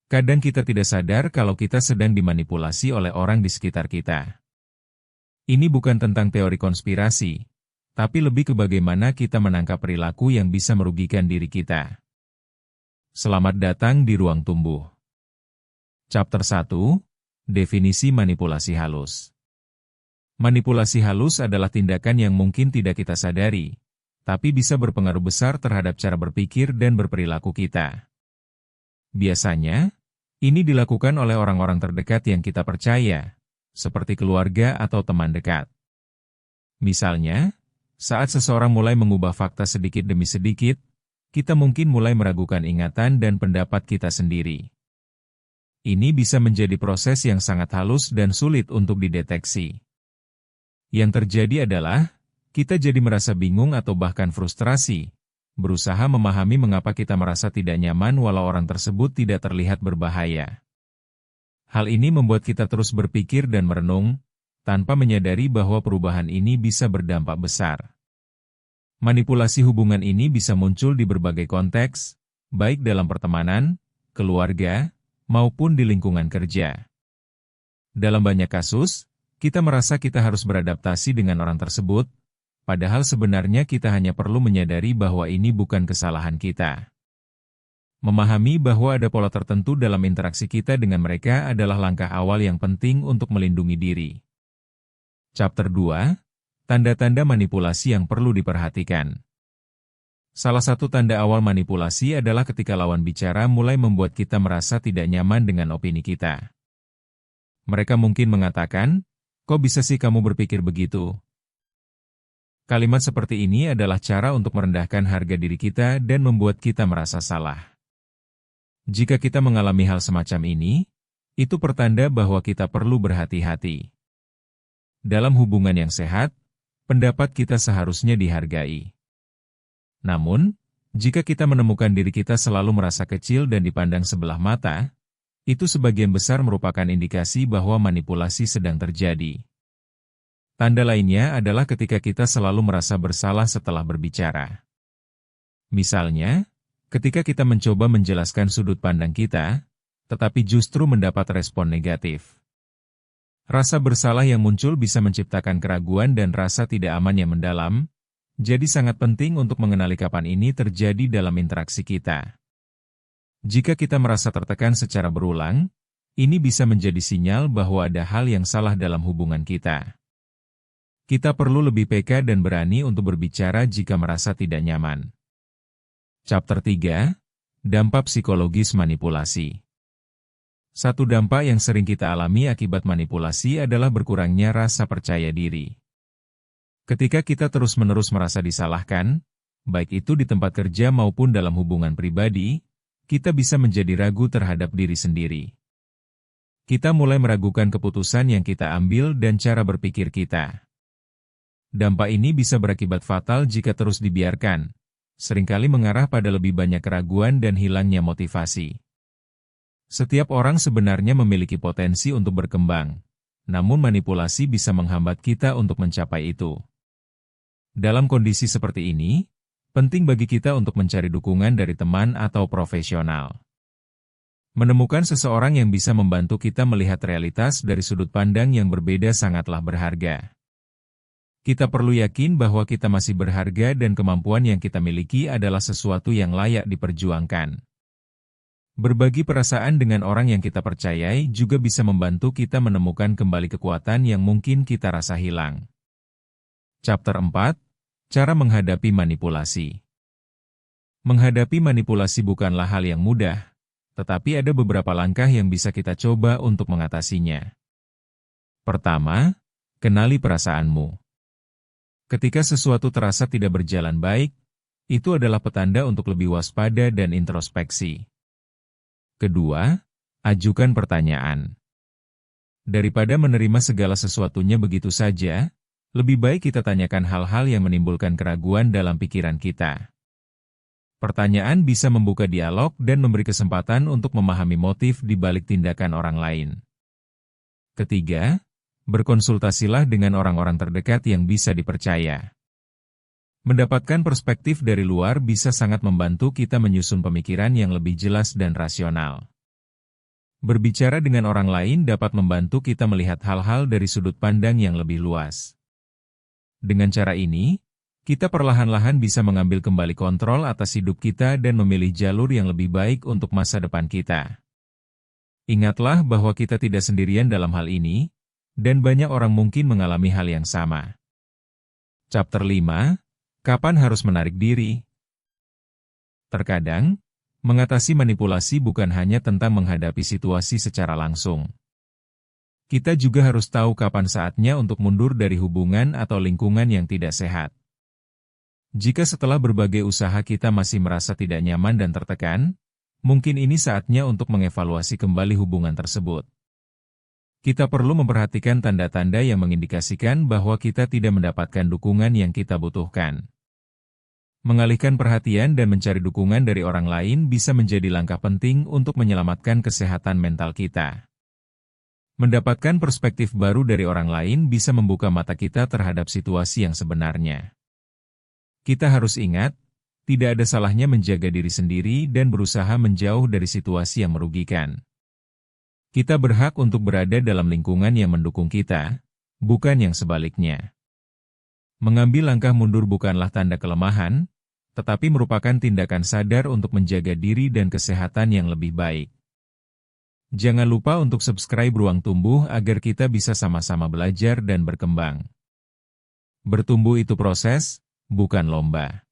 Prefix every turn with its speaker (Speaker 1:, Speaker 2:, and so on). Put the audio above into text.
Speaker 1: Kadang kita tidak sadar kalau kita sedang dimanipulasi oleh orang di sekitar kita. Ini bukan tentang teori konspirasi, tapi lebih ke bagaimana kita menangkap perilaku yang bisa merugikan diri kita. Selamat datang di Ruang Tumbuh. Chapter 1, Definisi Manipulasi Halus. Manipulasi halus adalah tindakan yang mungkin tidak kita sadari, tapi bisa berpengaruh besar terhadap cara berpikir dan berperilaku kita. Biasanya, ini dilakukan oleh orang-orang terdekat yang kita percaya, seperti keluarga atau teman dekat. Misalnya, saat seseorang mulai mengubah fakta sedikit demi sedikit, kita mungkin mulai meragukan ingatan dan pendapat kita sendiri. Ini bisa menjadi proses yang sangat halus dan sulit untuk dideteksi. Yang terjadi adalah, kita jadi merasa bingung atau bahkan frustrasi, berusaha memahami mengapa kita merasa tidak nyaman walau orang tersebut tidak terlihat berbahaya. Hal ini membuat kita terus berpikir dan merenung, tanpa menyadari bahwa perubahan ini bisa berdampak besar. Manipulasi hubungan ini bisa muncul di berbagai konteks, baik dalam pertemanan, keluarga, maupun di lingkungan kerja. Dalam banyak kasus, kita merasa kita harus beradaptasi dengan orang tersebut, padahal sebenarnya kita hanya perlu menyadari bahwa ini bukan kesalahan kita. Memahami bahwa ada pola tertentu dalam interaksi kita dengan mereka adalah langkah awal yang penting untuk melindungi diri. Chapter 2, Tanda-tanda manipulasi yang perlu diperhatikan. Salah satu tanda awal manipulasi adalah ketika lawan bicara mulai membuat kita merasa tidak nyaman dengan opini kita. Mereka mungkin mengatakan, "Kok bisa sih kamu berpikir begitu?" Kalimat seperti ini adalah cara untuk merendahkan harga diri kita dan membuat kita merasa salah. Jika kita mengalami hal semacam ini, itu pertanda bahwa kita perlu berhati-hati. Dalam hubungan yang sehat, pendapat kita seharusnya dihargai. Namun, jika kita menemukan diri kita selalu merasa kecil dan dipandang sebelah mata, itu sebagian besar merupakan indikasi bahwa manipulasi sedang terjadi. Tanda lainnya adalah ketika kita selalu merasa bersalah setelah berbicara. Misalnya, ketika kita mencoba menjelaskan sudut pandang kita, tetapi justru mendapat respon negatif. Rasa bersalah yang muncul bisa menciptakan keraguan dan rasa tidak aman yang mendalam, jadi sangat penting untuk mengenali kapan ini terjadi dalam interaksi kita. Jika kita merasa tertekan secara berulang, ini bisa menjadi sinyal bahwa ada hal yang salah dalam hubungan kita. Kita perlu lebih peka dan berani untuk berbicara jika merasa tidak nyaman. Chapter 3, Dampak Psikologis Manipulasi. Satu dampak yang sering kita alami akibat manipulasi adalah berkurangnya rasa percaya diri. Ketika kita terus-menerus merasa disalahkan, baik itu di tempat kerja maupun dalam hubungan pribadi, kita bisa menjadi ragu terhadap diri sendiri. Kita mulai meragukan keputusan yang kita ambil dan cara berpikir kita. Dampak ini bisa berakibat fatal jika terus dibiarkan, seringkali mengarah pada lebih banyak keraguan dan hilangnya motivasi. Setiap orang sebenarnya memiliki potensi untuk berkembang, namun manipulasi bisa menghambat kita untuk mencapai itu. Dalam kondisi seperti ini, penting bagi kita untuk mencari dukungan dari teman atau profesional. Menemukan seseorang yang bisa membantu kita melihat realitas dari sudut pandang yang berbeda sangatlah berharga. Kita perlu yakin bahwa kita masih berharga dan kemampuan yang kita miliki adalah sesuatu yang layak diperjuangkan. Berbagi perasaan dengan orang yang kita percayai juga bisa membantu kita menemukan kembali kekuatan yang mungkin kita rasa hilang. Chapter 4, Cara Menghadapi Manipulasi. Menghadapi manipulasi bukanlah hal yang mudah, tetapi ada beberapa langkah yang bisa kita coba untuk mengatasinya. Pertama, kenali perasaanmu. Ketika sesuatu terasa tidak berjalan baik, itu adalah petanda untuk lebih waspada dan introspeksi. Kedua, ajukan pertanyaan. Daripada menerima segala sesuatunya begitu saja, lebih baik kita tanyakan hal-hal yang menimbulkan keraguan dalam pikiran kita. Pertanyaan bisa membuka dialog dan memberi kesempatan untuk memahami motif di balik tindakan orang lain. Ketiga, berkonsultasilah dengan orang-orang terdekat yang bisa dipercaya. Mendapatkan perspektif dari luar bisa sangat membantu kita menyusun pemikiran yang lebih jelas dan rasional. Berbicara dengan orang lain dapat membantu kita melihat hal-hal dari sudut pandang yang lebih luas. Dengan cara ini, kita perlahan-lahan bisa mengambil kembali kontrol atas hidup kita dan memilih jalur yang lebih baik untuk masa depan kita. Ingatlah bahwa kita tidak sendirian dalam hal ini, dan banyak orang mungkin mengalami hal yang sama. Chapter 5, Kapan harus menarik diri? Terkadang, mengatasi manipulasi bukan hanya tentang menghadapi situasi secara langsung. Kita juga harus tahu kapan saatnya untuk mundur dari hubungan atau lingkungan yang tidak sehat. Jika setelah berbagai usaha kita masih merasa tidak nyaman dan tertekan, mungkin ini saatnya untuk mengevaluasi kembali hubungan tersebut. Kita perlu memperhatikan tanda-tanda yang mengindikasikan bahwa kita tidak mendapatkan dukungan yang kita butuhkan. Mengalihkan perhatian dan mencari dukungan dari orang lain bisa menjadi langkah penting untuk menyelamatkan kesehatan mental kita. Mendapatkan perspektif baru dari orang lain bisa membuka mata kita terhadap situasi yang sebenarnya. Kita harus ingat, tidak ada salahnya menjaga diri sendiri dan berusaha menjauh dari situasi yang merugikan. Kita berhak untuk berada dalam lingkungan yang mendukung kita, bukan yang sebaliknya. Mengambil langkah mundur bukanlah tanda kelemahan, tetapi merupakan tindakan sadar untuk menjaga diri dan kesehatan yang lebih baik. Jangan lupa untuk subscribe Ruang Tumbuh agar kita bisa sama-sama belajar dan berkembang. Bertumbuh itu proses, bukan lomba.